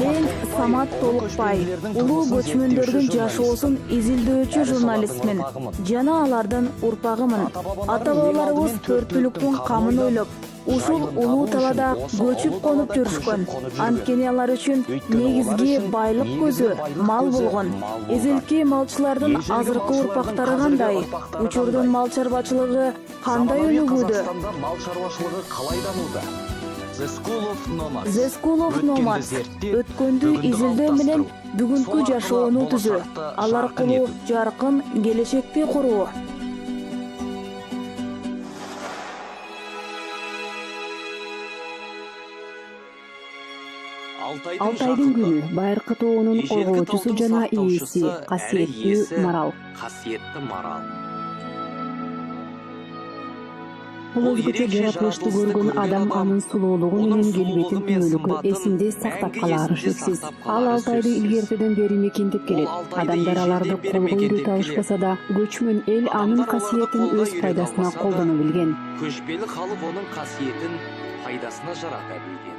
Мен Самат Толукбай, улуу көчмөндөрдүн жашоосун изилдөөчү журналистмин. Жана алардын урпагымын. Ата-бабаларыбыз төртүлүктүн камын ойлоп, ушул улуу талада көчүп конуп жүрүшкөн. Анткени алар үчүн негизги байлык көзү мал болгон. Эзелки малчылардын азыркы урпактары кандай? Учурдун мал чарбачылыгы кандай өнүгүүдө? Мал чарбачылыгы калай дамууда? The School of Nomads өткөндү изилдөө менен бүгүнкү жашоону түзүү, ал аркылуу жаркын келечекти куруу. Алтайдын күнү Байыркы тоонун коргоочусу жана ээси касиеттүү марал. Бул өзгөчө жаратылышты көргөн адам анын сулуулугу менен келбетин түнөлүккө эсинде сактап калаары шексиз. Ал Алтайды илгертеден бери мекендеп келет. Адамдар аларды колго үйрөтө алышпаса да, көчмөн эл анын касиетин өз пайдасына колдоно билген. Көчпелі халық оның қасиетін пайдасына жарата білген.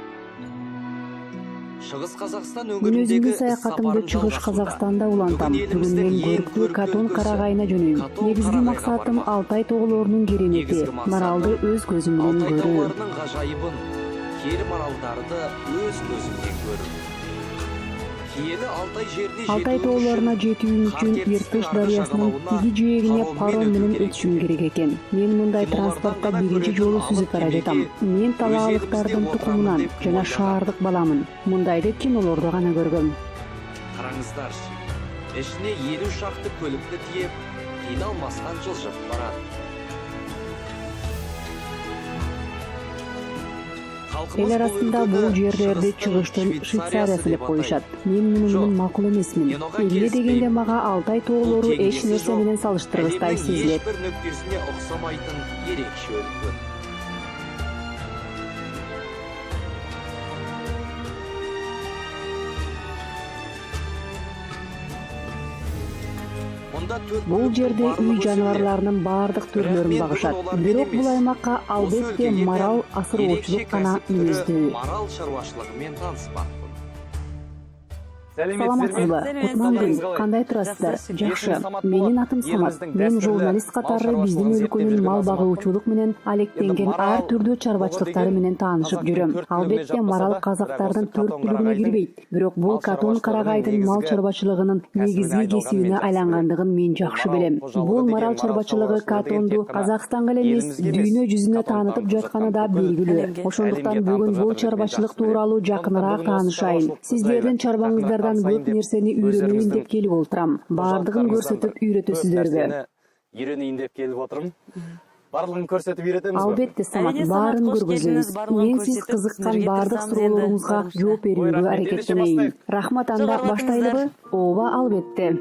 Шығыс Қазақстан өңіріндегі саякатымды Чыгыш Казакстанда улантам. Бүгүн мен көрктүү Катон карагайына жөнөйм. Негизги максатым Алтай тоголорунун керемети, маралды өз көзүм менен көрүү. Алтай гажайыбын, киелі маралдарды өз көзүмден көрүү. Алтай тоолоруна жетүүм үчүн Иртыш дарыясынын иги жээгине паром менен өтүшүм керек экен. Мен мындай транспортто биринчи жолу сүзүп бара жатам. Мен талаалыктардын тукумунан жана шаардык баламын. Мындайды кинолордо гана көргөм. Караңыздарчы, эшине 50 шакты көлүктү тиеп, кыйналмастан жылжып барат. Эл арасында бул жерлерди чыгыштын Швейцариясы деп коюшат. Мен мунун макул эмесмин. Эмне дегенде мага Алтай тоолору эч нерсе менен салыштыргыстай сезилет. Бир нөктөсүнө оксомайтын ерекче өлкө. Бул жерде үй жаныбарларынын баардык түрлөрүн багышат. Бирок бул аймакка албетте марал асыроочулук гана мүнөздүү. Марал чарбачылыгымен тааныспакпын. Саламатсызбы? Кутман күн. Кандай турасыздар? Жакшы. Менин атым Самат. Мен журналист катары биздин өлкөнүн мал багуучулук менен алектенген ар түрдүү чарбачылыктары менен таанышып жүрөм. Албетте марал казактардын төрттүлүгүнө кирбейт. Бирок бул Катон карагайдын мал чарбачылыгынын негизги кесибине айлангандыгын мен жакшы билем. Бул марал чарбачылыгы Катонду Казакстанга эле эмес, дүйнө жүзүнө таанытып жатканы да белгилүү. Ошондуктан бүгүн бул чарбачылык тууралуу жакыныраак таанышайын. Сиздердин чарбаңыздардан көп нерсени үйрөнөйүн деп келип олтурам. Баардыгын көрсөтүп үйрөтөсүздөрбү? Үйрөнөйүн деп келип отурум. Барлыгын көрсөтүп үйрөтөбүзбү? Албетте, Самат, баарын көргөзөбүз. Мен сиз кызыккан баардык суроолоруңузга жооп берүүгө аракеттенейин. Рахмат, анда баштайлыбы? Ооба, албетте.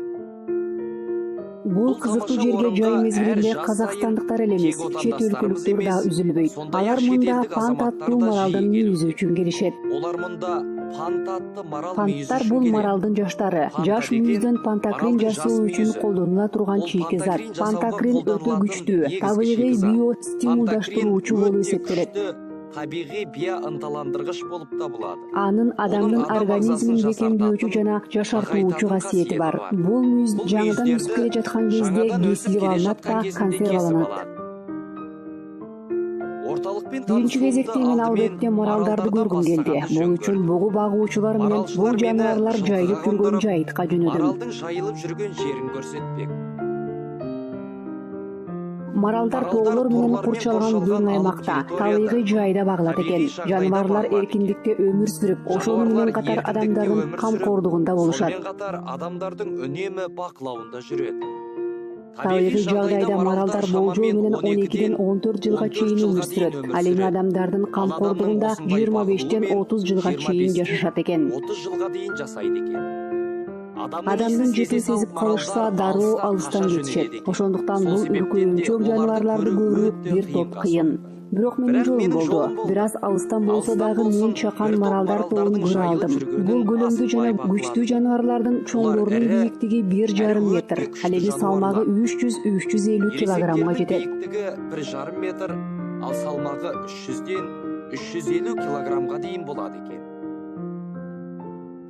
Бул кызыктуу жерге жай мезгилинде казакстандыктар эле эмес, чет өлкөлүктөр да үзүлбөйт. Алар мында пант аттуу маралдын мүйүзү үчүн келишет. Олар мында пант аттуу марал мүйүзү үчүн. Панттар бул маралдын жаштары. Жаш мүйүздөн пантакрин жасоо үчүн колдонула турган чийки зат. Пантакрин өтө күчтүү, табигый биостимулдаштыруучу болуп эсептелет. Табигый био ынталандыргыч болуп табылат. Анын адамдын организмин бекемдөөчү жана жашартуучу касиети бар. Бул мүйүз жаңыдан өсүп келе жаткан кезде кесилип алынат да консерваланат. Биринчи кезекте мен албетте маралдарды көргүм келди. Бул үчүн бугу багуучулар менен бул жаныбарлар жайылып жүргөн жайытка жөнөдүм. Маралдын жайылып жүргөн жерин көрсөтпек. Маралдар тоолор менен курчалган кең аймакта, табигый жайда багылат экен. Жаныбарлар эркиндикте өмүр сүрүп, ошол менен катар адамдардын камкордугунда болушат. Адамдардын үнөмү бакылауында жүрөт. Табигый жагдайда маралдар болжол менен 12-ден 14 жылга чейин өмүр сүрөт. Ал эми адамдардын камкордугунда 25-ден 30 жылга чейин жашашат экен. 30 жылга дейин жашайт экен. Адамдын жетин сезип калышса дароо алыстан кетишет. Ошондуктан бул үлкөөнчөк жаныбарларды көрүү бир топ кыйын. Бирок менин жолум болду. Бир аз алыстан болсо дагы мен чакан маралдар тобун көрө алдым. Бул көлөмдүү жана күчтүү жаныбарлардын чоңдорунун бийиктиги 1,5 метр. Ал эми салмагы 300-350 килограммга жетет. Бийиктиги 1,5 метр, ал салмагы 300ден 350 килограммга дейин болот экен.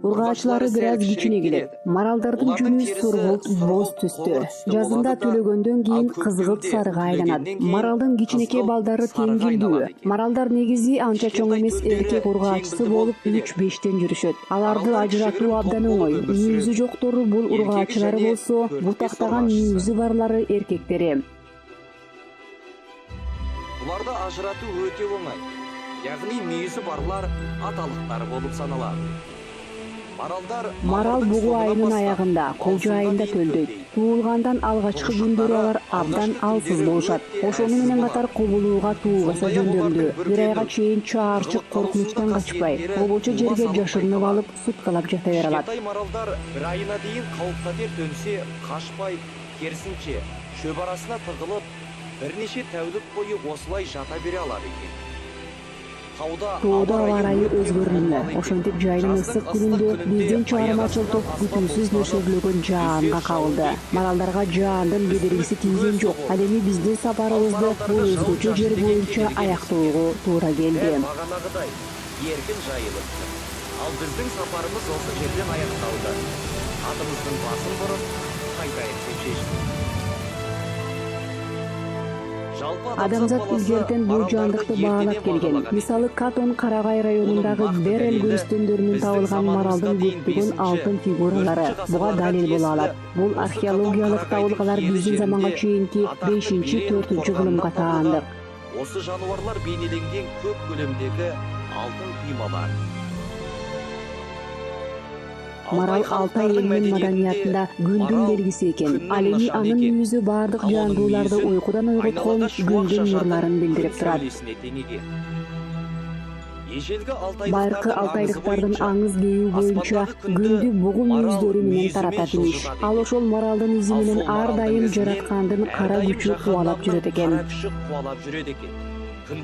Ургаачылары бир аз кичине келет. Маралдардын жүнү сургулт боз түстө. Жазында төлөгөндөн кийин кызгылт сарыга айланат. Маралдын кичинекей балдары теңгилдүү. Маралдар негизи анча чоң эмес эркек ургаачысы болуп 3-5тен жүрүшөт. Аларды ажыратуу абдан оңой. Мүйүзү жоктору бул ургаачылар болсо, бутактаган мүйүзү барлары эркектери. Буларды ажыратуу өтө оңай. Ягни мүйүзү барлар аталыктар болуп саналат. Марал бугу айынын аягында, колжу айында төлдөйт. Туулгандан алгачкы күндөрү алар абдан алсыз болушат. Ошону менен катар кубулууга туулгаса жөндөмдүү. Бир айга чейин чаарчык коркунучтан качпай, обочо жерге жашырынып алып, суткалап жата бере алат. Маралдар бир айына дейин кауп-катер төнсө, качпай, керисинче шөп арасына тыгылып, бир нече тәулүк бою осулай жата бере алат экен. Тоодо аба ырайы өзгөрүлмө. Ошентип жайдын ысык күнүндө биздин чыгармачыл топ күтүүсүз нөшөрлөгөн жаанга кабылды. Маралдарга жаандын бедергиси тийген жок. Ал эми биздин сапарыбызды бул өзгөчө жер боюнча аяктоого туура келди. Баганагыдай эркин жайылып. Ал биздин сапарыбыз осы жерден аякталды. Атыбыздын басын буруп, кайтайык деп чечтик. Адамзат илгертен бул жандыкты баалап келген. Мисалы Катон Карагай районундагы Берел көлүстөндөрүнөн табылган маралдын көптөгөн алтын фигуралары буга далил боло алат. Бул археологиялык табылгалар биздин заманга чейинки 5-4 кылымга таандык. Осы жануарлар бейнеленген көп көлөмдөгү алтын кыймалар. Марал Алтай элинин маданиятында күндүн белгиси экен. Ал эми анын мүйүзү бардык жандууларды уйкудан ойготкон күндүн нурларын билдирип турат. Байыркы алтайлыктардын аңыз кээүү боюнча күндү бугу мүйүздөрү менен таратат имиш. Ал ошол маралдын изи менен ар дайым жараткандын кара күчү кубалап жүрөт экен. Күн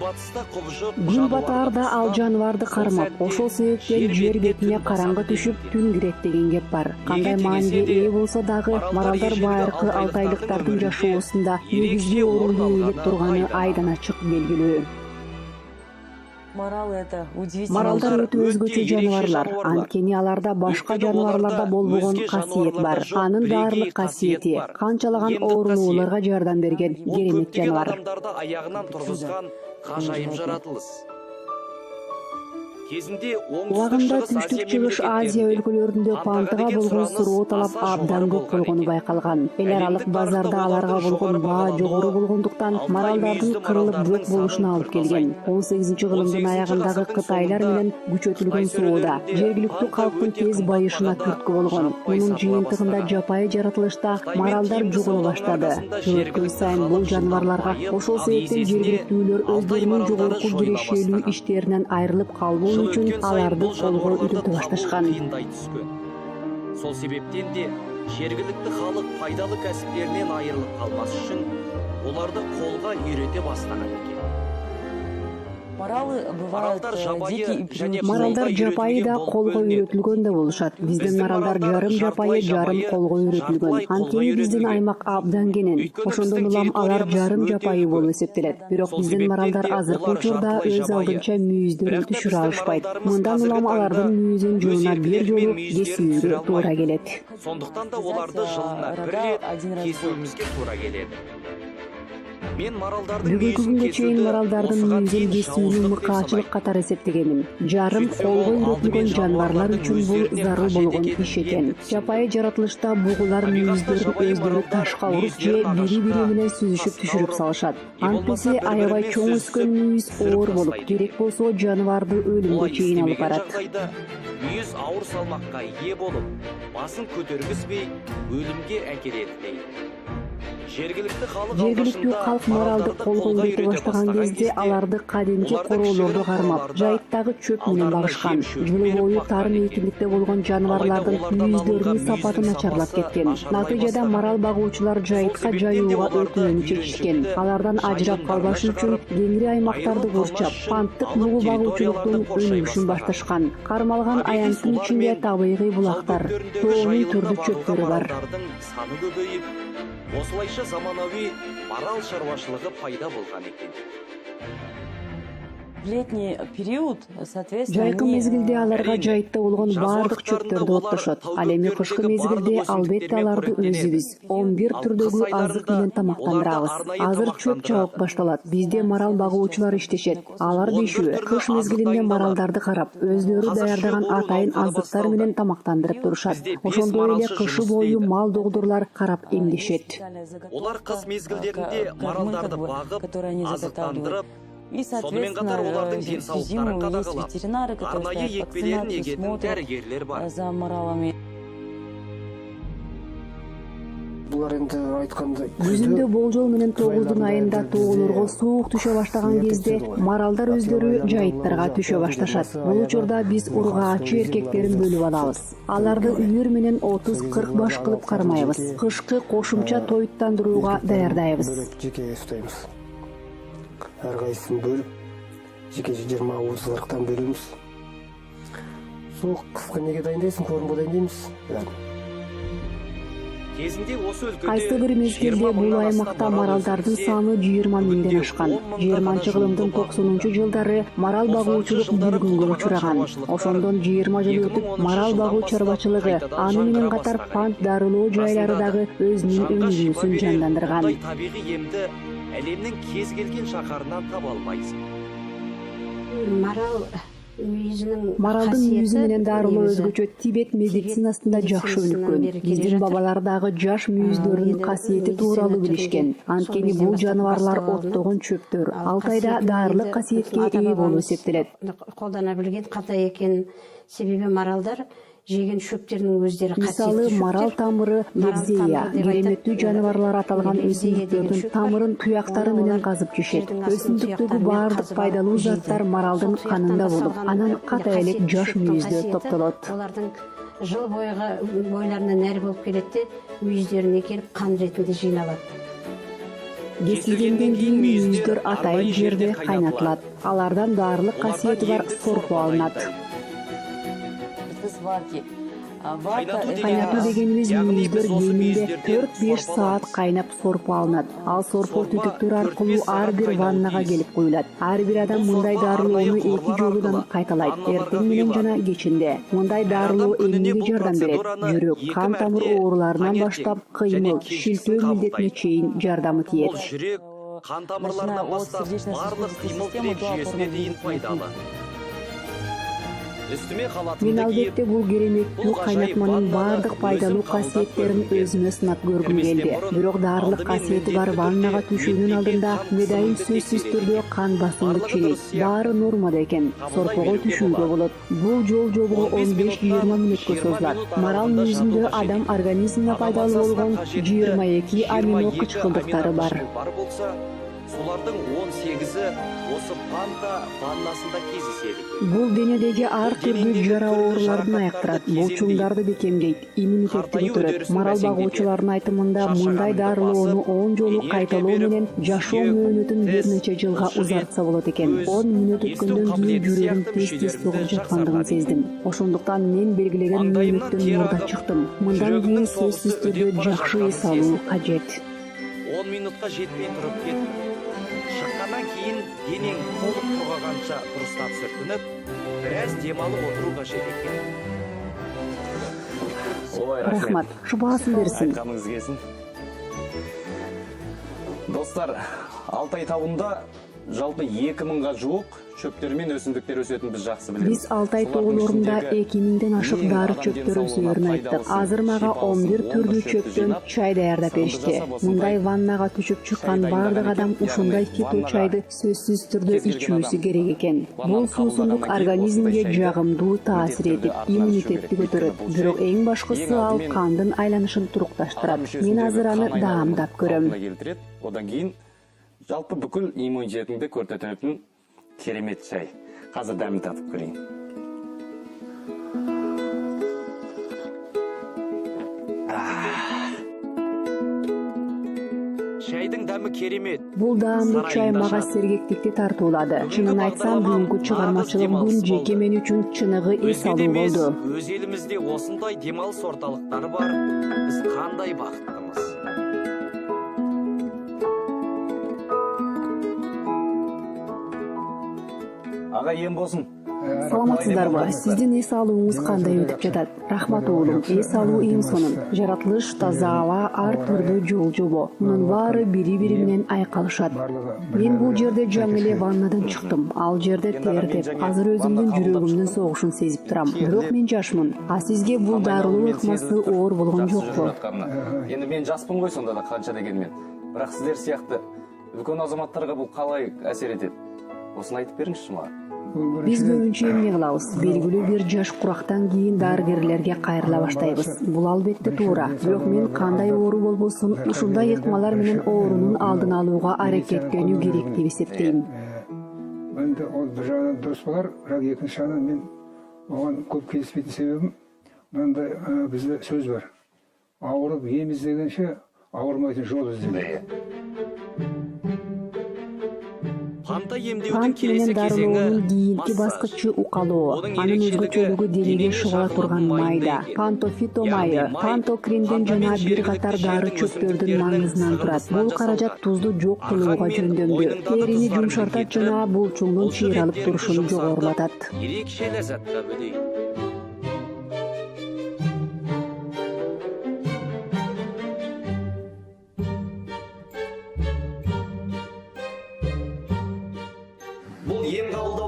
батаарда ал жаныбарды кармап, ошол себептен жер бетине караңгы түшүп, түн кирет деген кеп бар. Кандай мааниге ээ болсо дагы, маралдар байыркы алтайлыктардын жашоосунда негизги орунду ээлеп турганы айдан ачык белгилүү. Маралдар өтө өзгөчө жаныбарлар. Анткени аларда башка жаныбарларда болбогон касиет бар. Анын баардык касиети канчалаган оорулууларга жардам берген керемет жаныбар. Аягынан тургузган кажайып жаратылыс. Убагында Түштүк-Чыгыш Азия өлкөлөрүндө пантыга болгон суроо талап абдан көп болгону байкалган. Эл аралык базарда аларга болгон баа жогору болгондуктан маралдардын кырылып жок болушуна алып келген. 18-кылымдын аягындагы Кытайлар менен күчөтүлгөн соода жергиликтүү калктын тез байышына түрткү болгон. Мунун жыйынтыгында жапайы жаратылышта маралдар жоголо баштады. Жыл өткөн сайын бул жаныбарларга ошол себептен жергиликтүүлөр өздөрүнүн жогорку кирешелүү иштеринен айрылып калбоо үчүн аларды колго үйрөтө башташкан. Сол себептен де жергиликтүү халык пайдалы кәсиптеринен айрылып калмас үчүн оларды колго үйрөтө баштаган экен. Маралдар жапайы да колго үйрөтүлгөн да болушат. Биздин маралдар жарым жапайы, жарым колго үйрөтүлгөн. Анткени биздин аймак абдан кенен. Ошондон улам алар жарым жапайы болуп эсептелет. Бирок биздин маралдар азыркы учурда өз алдынча мүйүздөрүн түшүрө алышпайт. Мындан улам алардын мүйүзүн жылына бир жолу кесүүгө туура келет. Сондуктан да оларды жылына бир рет кесүүбүзгө туура келет. Бүгүнкү күнгө чейин маралдардын мүйүзүн кесүүнү мыкаачылык катары эсептегенмин. Жарым колго үйрөтүлгөн жаныбарлар үчүн бул зарыл болгон иш экен. Жапайы жаратылышта бугулар мүйүздөрүн өздөрү ташка уруп же бири-бири менен сүзүшүп түшүрүп салышат. Антпесе аябай чоң өскөн мүйүз оор болуп, керек болсо жаныбарды өлүмгө чейин алып барат. Мүйүз ауыр салмакка ээ болуп, басын көтөргүзбөй, өлүмгө әкелет. Жергиликтүү калк маралды колго үйрөтө баштаган кезде аларды кадимки короолорду кармап, жайыттагы чөп менен багышкан. Жылы бою тарым эркиндикте болгон жаныбарлардын мүйүздөрүнүн сапаты начарлап кеткен. Натыйжада марал багуучулар жайытка жайууга өтүүнү чечишкен. Алардан ажырап калбаш үчүн кеңири аймактарды курчап, панттык бугу багуучулуктун өнүгүшүн башташкан. Кармалган аянттын ичинде табигый булактар, тоонун түрдүү чөптөрү бар. Осылайша заманауи марал шаруашылыгы пайда болгон экен. В летний период, соответственно, Жайкы мезгилде аларга жайытта болгон бардык чөптөрдү оттошот. Ал эми кышкы мезгилде албетте аларды өзүбүз 11 түрдөгү азык менен тамактандырабыз. Азыр чөп чабык башталат. Бизде марал багуучулар иштешет. Алар бешүү кыш мезгилинде маралдарды карап, өздөрү даярдаган атайын азыктар менен тамактандырып турушат. Ошондой эле кышы бою мал догдурлар карап эмдешет. Олар кыз мезгилдеринде маралдарды багып, азыктандырып, и, сонымен қатар олардың денсаулықтарын қадағалап, ветеринары, арнайы екпелерін егетін дәрігерлер бар. за маралами. Булар енді айткандай Жүзүндө болжол менен 9 айында тоолорго суук түшө баштаган кезде маралдар өздөрү жайыттарга түшө башташат. Бул учурда биз ургаачы эркектерин бөлүп алабыз. Аларды үйүр менен 30-40 баш кылып кармайбыз. Кышкы кошумча тоюттандырууга даярдайбыз. жеке ұстаймыз. Ар кайсысын бөлүп, жеке 20-30-40тан бөлөбүз. Сол кыска неге дайындайсың, корумга дайындайбыз. Кезінде осы өлкөде Кайсы бир мезгилде бул аймакта маралдардын саны 20 миңден ашкан. 20-кылымдын 90-жылдары марал багуучулук бир күнгө учураган. Ошондон 20 жыл өтүп марал багуу чарбачылыгы, аны менен катар пант дарылоо жайлары дагы өзүнүн өнүгүүсүн жандандырган. Табиғи емді әлемнің кез келген шаһарынан таба алмайсың. Маралдын мүйүзү менен дарылоо өзгөчө Тибет медицинасында жакшы өнүккөн. Биздин бабалар дагы жаш мүйүздөрдүн касиети тууралуу билишкен. Анткени бул жаныбарлар оттогон чөптөр. Алтайда дарылык касиетке ээ болуп эсептелет. Колдана билген ката экен. Себеби маралдар жеген шөптерінің өздері Мисалы, марал тамыры лебзея, кереметтүү жаныбарлар аталган өсүмдүктөрдүн тамырын туяктары менен казып жешет. Өсүмдүктөгү баардык пайдалуу заттар маралдын канында болуп, анан ката элек жаш мүйүздө топтолот. Олардың жыл бойларына нәр болуп келетти, мүйүздөрүнө келип кан ретинде жыйналат. Кесилгенден кийин мүйүздөр атайын жерде кайнатылат. Алардан дарылык касиети бар сорпо алынат. Кайнатуу дегенибиз мүйүздөр кеминде 4-5 саат кайнап сорпо алынат. Ал сорпо түтүктөр аркылуу ар бир ваннага келип куюлат. Ар бир адам мындай дарылоону 2 жолудан кайталайт, эртең менен жана кечинде. Мындай дарылоо эмнеге жардам берет? Жүрөк, кан тамыр ооруларынан баштап кыймыл, шилтөө милдетине чейин жардамы тиет. Жүрек, қан тамырларынан бастап барлық қимыл тірек жүйесіне дейін пайдалы. Мен албетте бул кереметтүү кайнатманын бардык пайдалуу касиеттерин өзүмө сынап көргүм келди. Бирок дарылык касиети бар ваннага түшүүнүн алдында медайым сөзсүз түрдө кан басымды чейит. Баары нормада экен. Сорпого түшүүгө болот. Бул жол жобого 15-20 мүнөткө созулат. Марал мүйүзүндө адам организмине пайдалуу болгон 22 амино кычкылдыктары бар. Солардың 18-і осы панта ваннасында кездеседі. Бул денедеги ар түрдүү жара оорулардын айыктырат, булчуңдарды бекемдейт, иммунитетти көтөрөт. Марал багуучулардын айтымында мындай дарылоону 10 жолу кайталоо менен жашоо мөөнөтүн бир нече жылга узартса болот экен. 10 мүнөт өткөндөн кийин жүрөгүм тез-тез согуп жаткандыгын сездим. Ошондуктан мен белгилеген мөөнөттөн мурда чыктым. Мындан кийин сөзсүз түрдө жакшы эс алуу кажет. 10 минутқа жетпей тұрып кетті. Шыққаннан кейін денең толық құрғағанша дұрыстап сүртініп, біраз демалып отыру қажет екен. Рахмат, шубасын берсин. Айтқаныңыз келсін. Достар, Алтай тауында жалпы 2000-га жуық чөптер мен өсімдіктер өсетін біз жақсы білеміз. Биз Алтай тоолорунда 2000ден ашык дары чөптөр өсүүлөрүн айттык. Азыр мага 11 түрдүү чөптөн чай даярдап беришти. Мындай ваннага түшүп чыккан бардык адам ушундай фито чайды сөзсүз түрдө ичүүсү керек экен. Бул суусундук организмге жагымдуу таасир этип, иммунитетти көтөрөт. Бирок эң башкысы ал кандын айланышын турукташтырат. Мен азыр аны даамдап көрөм. Одан кейін жалпы бүкіл иммунитетіңді көрсететін керемет чай. Қазір дәмін татып көрейін. Чайдың дәмі керемет. Бул даамдуу чай мага сергектикти тартуулады. Чынын айтсам, бүгүнкү чыгармачылыгым жеке мен үчүн чыныгы эс алуу болду. Өз елімізде осындай демалыс орталықтары бар. Біз қандай бақыттымыз. Аға ем болсын. Саламатсыздарбы? Сиздин эс алууңуз кандай өтүп жатат? Рахмат уулум. Эс алуу эң сонун. Жаратылыш, таза аба, ар түрдүү жол жобо. Мунун баары бири-бири менен айкалышат. Мен бул жерде жаңы эле ваннадан чыктым. Ал жерде тертеп, азыр өзүмдүн жүрөгүмдүн согушун сезип турам. Бирок мен жашмын. А сизге бул дарылуу ыкмасы оор болгон жокпу? Енді мен жаспын ғой сонда да қанша дегенмен. Бірақ сіздер сияқты үлкен азаматтарға бұл қалай әсер етеді? Осыны айтып беріңізші маған. Биз көбүнчө эмне кылабыз? Белгилүү бир жаш курактан кийин дарыгерлерге кайрыла баштайбыз. Бул албетте туура. Бирок мен кандай оору болбосун, ушундай ыкмалар менен оорунун алдын алууга аракеттенүү керек деп эсептейм. Мен де ол бір жағынан дұрыс болар, бірақ екінші жағынан мен оған көп келіспейтін себебім, мынандай бізде сөз бар. Ауырып ем іздегенше ауырмайтын жол іздеме. Панта емдеудің Пант келесі менен дарылоонун кезеңі кийинки баскычы укалоо. Анын өзгөчөлүгү денеге шугала турган майда. Пантофито майы, пантокринден жана бир катар дары чөптөрдүн маңызынан турат. Бул каражат тузду жок кылууга жөндөмдүү. Терини жумшартат жана булчуңдун чыйралып турушун жогорулатат. ерекше ләззатқа бөлейді.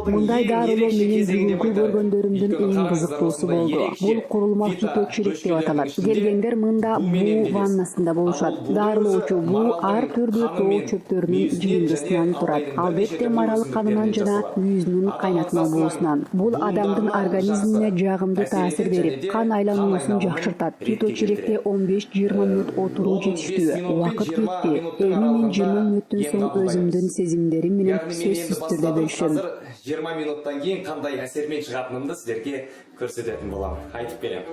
Мындай дарылоо менен бүгүнкү көргөндөрүмдүн эң кызыктуусу болду. Бул курулма фиточелек деп аталат. Келгендер мында буу ваннасында болушат. Дарылоочу буу ар түрдүү тоо чөптөрүнүн жыйындысынан турат. Албетте марал канынан жана мүйүзүнүн кайнатма буусунан. Бул адамдын организмине жагымдуу таасир берип, кан айлануусун жакшыртат. Фиточелекте 15-20 мүнөт отуруу жетиштүү. Убакыт кетти. Эми мен 20 мүнөттөн соң өзүмдүн сезимдерим менен сөзсүз түрдө бөлүшөм. 20 минуттан кейін қандай әсермен шығатынымды сіздерге көрсететін боламын. Айтып беремін.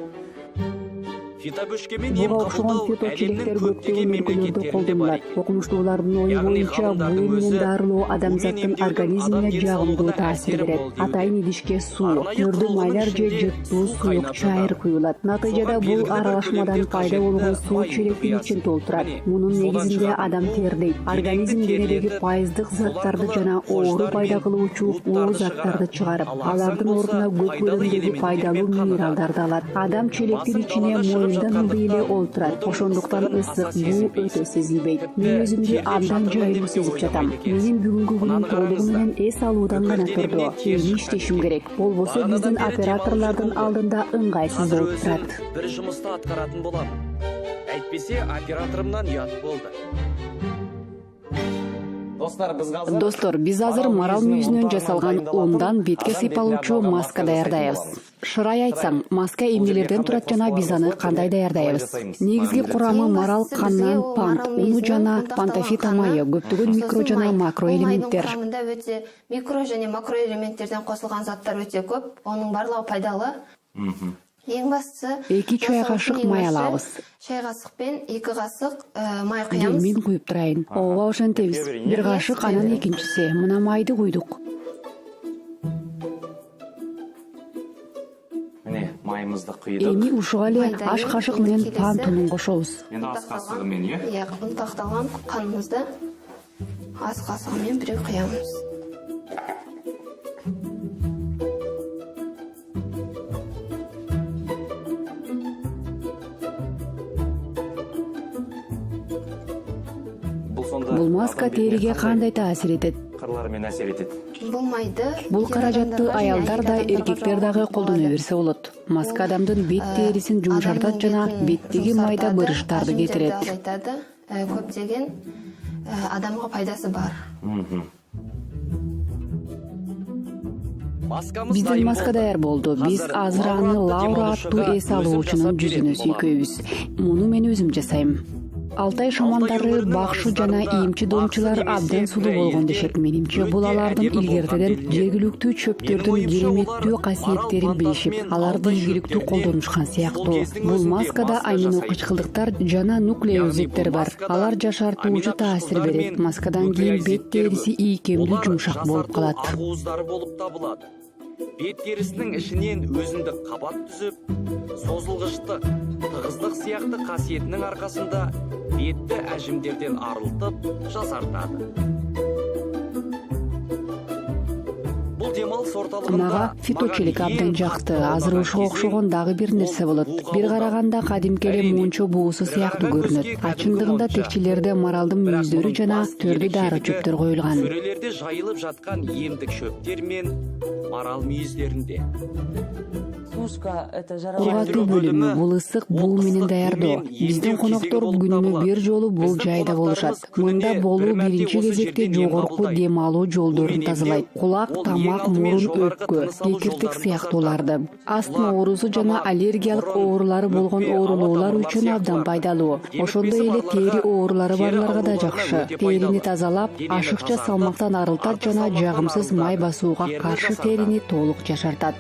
Фитобөшкемен ем Буга окшогон қабылдау фиточелектер әлемнің көптөгөн көптеген өлкөлөрдө мемлекеттерінде бар колдонулат. екен. Окумуштуулардын ою Яғни боюнча ғалымдардың буу менен өзі дарылоо адамзаттын емдеудің организмине адам жагымдуу денсаулығына таасир әсері берет. бол деуде. Атайын идишке суу, Арнайы түрдүү құрылғының майлар же ішінде жырттуу су суюк қайнатылады. чайыр куюлат. Натыйжада Соған бул белгілі бір аралашмадан көлемде пайда болгон қажетті суу май челектин құпиясы. ичин толтурат. Міне, Мунун содан негизинде шығатын адам тердейт. Организм денеңді денедеги терлетіп, пайыздык заттарды соларкылы жана оору ождар пайда мен кылуучу уыттарды уу заттарды шығарат. чыгарып, Ал алардын ағзаң ордуна болса, көп пайдалы көлөмдөгү элементтермен пайдалуу қанат. минералдарды алат. Адам челектин Басың ичине далада шығып моюндан ылдый эле жатқандықтан олтурат. удың Ошондуктан ыстығын ысык аса буу сезінбейсіз. өтө сезилбейт. Тіпті Мен өзүмдү терлеп абдан жатырмын жайлуу деп сезип жатам. ойламайды екенсіз. Менин бүгүнкү күнүм Мынаны толугу қараңыздар. менен эс алуудан гана Бүкіл турду. денеме тер Эми шыққан. иштешим керек. Болбосо Бағанадан биздин бері операторлордун демалып жүрген алдында ыңгайсыз Қазір болуп өзім турат. бір жұмысты атқаратын боламын. Әйтпесе операторымнан ұят болды. Достар, биз азыр марал мүйүзүнөн жасалган ундан бетке сыйпалуучу маска даярдайбыз. Шырай айтсаң, маска эмнелерден турат жана биз аны кандай даярдайбыз? Негизги курамы марал канынан пант, уну жана пантофито майы, көптөгөн микро жана макро элементтер. Курамында өтө микро және макро элементтерден косулган заттар өтө көп. Онун барлыгы пайдалы. Эң бастысы 2 чай кашык май алабыз. Чай касыкпен 2 касык май куябыз. Мен куюп турайын. Ооба ошентебиз. 1 кашык, анан экинчиси. Мына майды куйдук. Міне, майымызды құйдық. Эми ушуга эле аш кашык менен пантунун кошобуз. Енді ас қасығымен, е? Унтакталган каныбызды ас касыгымен бире куябыз. Бул маска териге кандай таасир этет? Қырларымен әсер етеді. Бул майды Бул каражатты аялдар да, эркектер дагы колдоно берсе болот. Маска адамдын бет терисин жумшартат жана беттеги майда бырыштарды кетирет. Көптөгөн адамга пайдасы бар. Биздин маска даяр болду. Биз азыр аны Лаура аттуу эс алуучунун жүзүнө сүйкөйбүз. Муну мен өзүм жасайм. Алтай шамандары, бакшы жана ийимчи домчулар абдан сулуу болгон дешет. Менимче бул алардын илгертеден жергиликтүү чөптөрдүн кереметтүү касиеттерин билишип, аларды ийгиликтүү колдонушкан сыяктуу. Бул маскада амино кычкылдыктар жана нуклеозиттер бар. Алар жашартуучу таасир берет. Маскадан кийин бет териси ийкемдүү жумшак болуп калат. Ақуыздары болып табылады. Бет терісінің ішінен өзіндік қабат түзіп, созылғыштық, тығыздық сияқты қасиетінің арқасында бетті әжімдерден арылтып, жасартады. Бұл демалыс Мага фиточелик абдан жакты. Азыр ошого окшогон дагы бир нерсе болот. Бир караганда кадимки эле мончо буусу сыяктуу көрүнөт. Чындыгында текчелерде маралдын мүйүздөрү жана түрдүү дары чөптөр коюлган. Сөрелерде жайылып жаткан эмдик шөптер мен марал мүйүздөрүндө. Сушка это Кургатуу бөлүмү бул ысык буу менен даярдоо. Биздин коноктор күнүнө бир жолу бул жайда болушат. Мында болуу биринчи кезекте жогорку дем алуу жолдорун тазалайт. Кулак, тамак, мурун, өпкө, кекиртик сыяктууларды. Астма оорусу жана аллергиялык оорулары болгон оорулуулар үчүн абдан пайдалуу. Ошондой эле тери оорулары барларга да жакшы. Терини тазалап, ашыкча салмактан арылтат жана жагымсыз май басууга каршы терини толук жашартат.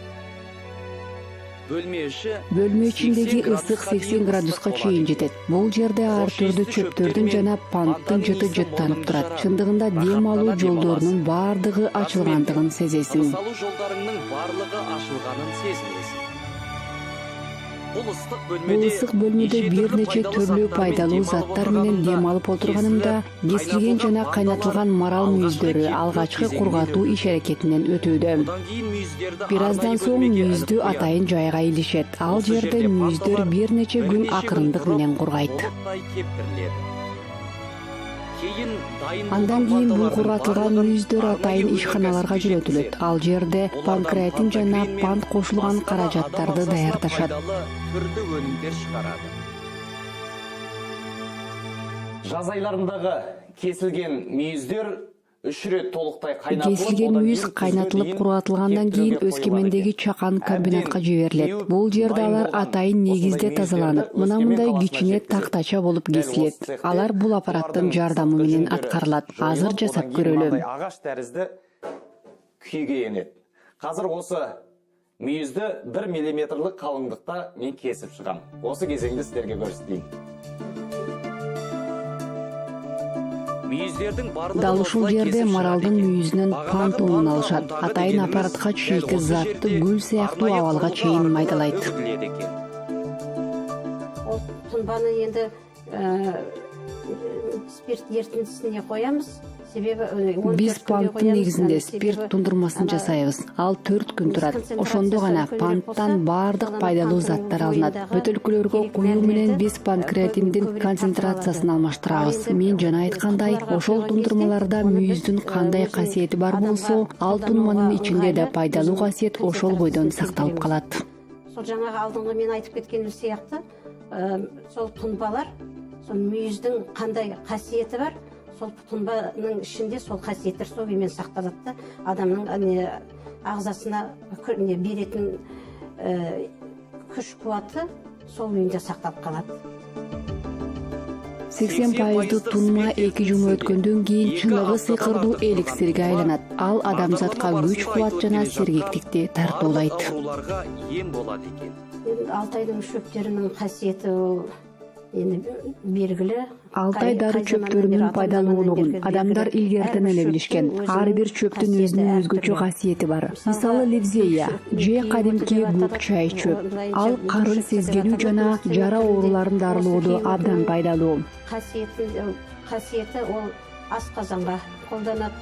Бөлмө ичиндеги ысык 80 градуска чейин жетет. Бул жерде ар түрдүү чөптөрдүн жана панттын жыты жыттанып турат. Чындыгында дем алуу жолдорунун бардыгы ачылгандыгын сезесиң. Дем алуу жолдарынын барлыгы ачылганын сезесиң. Бул ысык бөлмөдө бир нече түрлүү пайдалуу заттар менен дем алып отурганымда кесилген жана кайнатылган марал мүйүздөрү алгачкы кургатуу иш аракетинен өтүүдө. Бир аздан соң мүйүздү атайын жайга илишет. Ал жерде мүйүздөр бир нече күн акырындык менен кургайт. Андан кийин бул кургатылган мүйүздөр атайын ишканаларга жөнөтүлөт. Ал жерде панкреатин жана пант кошулган каражаттарды даярдашат. Жаз айларындагы кесилген мүйүздөр 3 рет толуктай кайнатылып, кесилген мүйүз кайнатылып кургатылгандан кийин Өскемендеги чакан комбинатка жиберилет. Бул жерде алар атайын негизде тазаланып, мындай кичине тактача болуп кесилет. Алар бул аппараттын жардамы менен аткарылат. Азыр жасап көрөлү. Агаш тәризди күйгө энет. Азыр осы мүйүздү 1 миллиметрлик калыңдыкта мен кесип чыгам. Осы кезеңде силерге көрсөтөйүн. Дал ушул жерде маралдын мүйүзүнөн пант унун алышат. Атайын аппаратка чийки затты гүл сыяктуу абалга чейин майдалайт. Ол тунбаны енді спирт эритмесине коябыз. Биз панттын негизинде спирт тундурмасын жасайбыз. Ал 4 күн турат. Ошондо гана панттан бардык пайдалуу заттар алынат. Бөтөлкөлөргө куюу менен биз панкреатиндин концентрациясын алмаштырабыз. Мен жана айткандай, ошол тундурмаларда мүйүздүн кандай касиети бар болсо, ал тунманын ичинде да пайдалуу касиет ошол бойдон сакталып калат. Сол жаңағы алдыңғы мен айтып кеткен сияқты, сол тунбалар, сол мүйіздің қандай қасиеті бар, сол тунбаның ішінде сол қасиеттер сол күймен сақталады да, адамның ағзасына беретін күш қуаты сол күйінде сақталып қалады. 80% тунма 2 жума өткөндөн кийин чыныгы сыйкырдуу эликсирге айланат. Ал адамзатка күч кубат жана сергектикти тартуулайт. 6 айдын шөптеринин касиети белгилүү. 6 ай дары чөптөрүнүн пайдалуулугун адамдар илгертен эле билишкен. Ар бир чөптүн өзүнүн өзгөчө касиети бар. Мисалы ливзея же кадимки көк чай чөп. Ал карын сезгенүү жана жара ооруларын дарылоодо абдан пайдалуу. Касиети ол асказанга колдонот.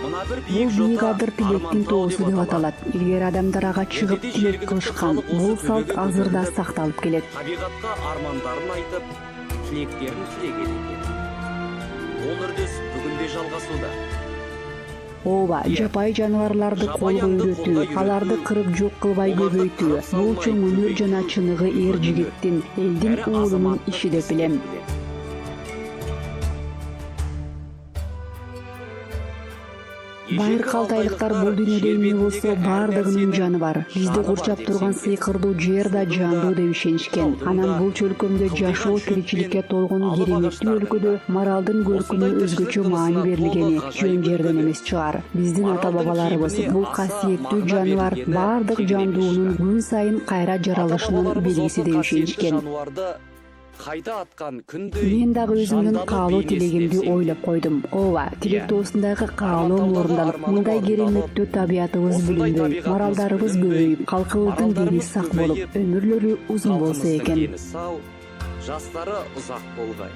Бул бийик адыр тилектин тоосу деп аталат. Илгери адамдар ага чыгып тилек кылышкан. Бул салт азырда сакталып келет. Табигатка армандарын айтып, тилектерин тилеген экен. Ол үрдүс бүгүн да жалгасууда. Ооба, жапай жаныбарларды колго үйрөтүү, аларды кырып жок кылбай көбөйтүү. Бул чоң өнөр жана чыныгы эр жигиттин, элдин уулунун иши деп билем. Байыр калтайлыктар бул дүйнөдө эмне болсо бардыгынын жаны бар. Бизди курчап турган сыйкырдуу жер да жандуу деп ишенишкен. Анан бул чөлкөмдө жашоо тиричиликке толгон кереметтүү өлкөдө маралдын көркүнө өзгөчө маани берилгени жөн жерден эмес чыгар. Биздин ата бабаларыбыз бул касиеттүү жаныбар бардык жандуунун күн сайын кайра жаралышынын белгиси деп ишенишкен. Мен дагы өзүмдүн каалоо тилегимди ойлоп койдум. Ооба, тилек тоосундагы каалоом орундалып, мындай кереметтүү табиятыбыз бүлүнбөй, маралдарыбыз көбөйүп, калкыбыздын дени сак болуп, өмүрлөрү узун болсо экен. Жастары узак болгай.